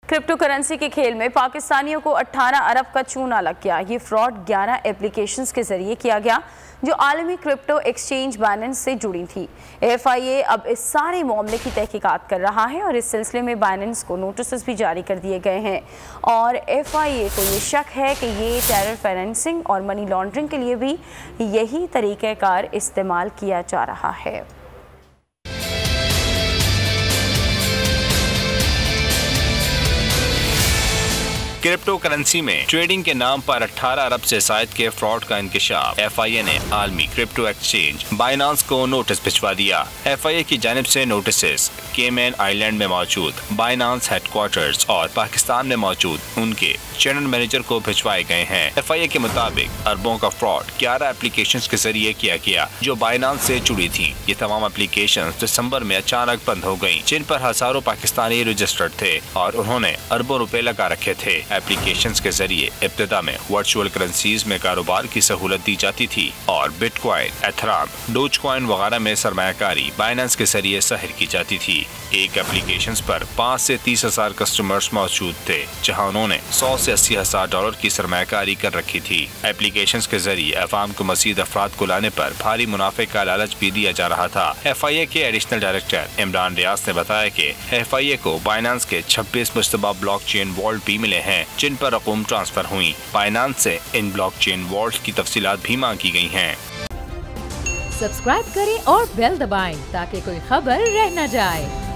Crypto currency के खेल में पाकिस्तानियों को 18 अरब का चूना लग गया। ये फ्रॉड 11 एप्लीकेशंस के जरिए किया गया जो आलमी क्रिप्टो एक्सचेंज बाइनेंस से जुड़ी थी। FIA अब इस सारे मामले की तहकीकात कर रहा है और इस सिलसिले में बाइनेंस को नोटिस भी जारी कर दिए गए हैं और FIA को ये शक है कि ये टेरर फाइनेंसिंग और मनी लॉन्ड्रिंग के लिए भी यही तरीक़ाकार इस्तेमाल किया जा रहा है। क्रिप्टो करेंसी में ट्रेडिंग के नाम पर 18 अरब से जायद के फ्रॉड का इंकशाफ। FIA ने आलमी क्रिप्टो एक्सचेंज बाइनांस को नोटिस भिजवा दिया। FIA की जानिब से नोटिस केमैन आइलैंड में मौजूद बाइनांस हेडक्वार्टर्स और पाकिस्तान में मौजूद उनके चैनल मैनेजर को भिजवाए गए हैं। FIA के मुताबिक अरबों का फ्रॉड 11 एप्लीकेशंस के जरिए किया गया जो बाइनांस से जुड़ी थी। ये तमाम एप्लीकेशंस दिसंबर में अचानक बंद हो गयी, जिन पर हजारों पाकिस्तानी रजिस्टर्ड थे और उन्होंने अरबों रुपए लगा रखे थे। एप्लीकेशंस के जरिए इब्तिदा में वर्चुअल करेंसीज में कारोबार की सहूलत दी जाती थी और बिटकॉइन, एथराम, डोजकॉइन वगैरह में सरमायाकारी बाइनेंस के जरिए जाहिर की जाती थी। एक एप्लीकेशंस पर 5 से 30 हजार कस्टमर्स मौजूद थे जहां उन्होंने 100 से 80 हजार डॉलर की सरमायाकारी कर रखी थी। एप्लीकेशंस के जरिए अवाम को मजीद अफराद को लाने पर भारी मुनाफे का लालच भी दिया जा रहा था। FIA के एडिशनल डायरेक्टर इमरान रियाज ने बताया कि FIA को बाइनेंस के 26 मुश्तबा ब्लॉकचेन वॉल्ट भी मिले हैं जिन पर रकूम ट्रांसफर हुई। बाइनेंस से इन ब्लॉकचेन वॉल्ट की तफसीलात भी मांगी गई हैं। सब्सक्राइब करें और बेल दबाएं ताकि कोई खबर रह न जाए।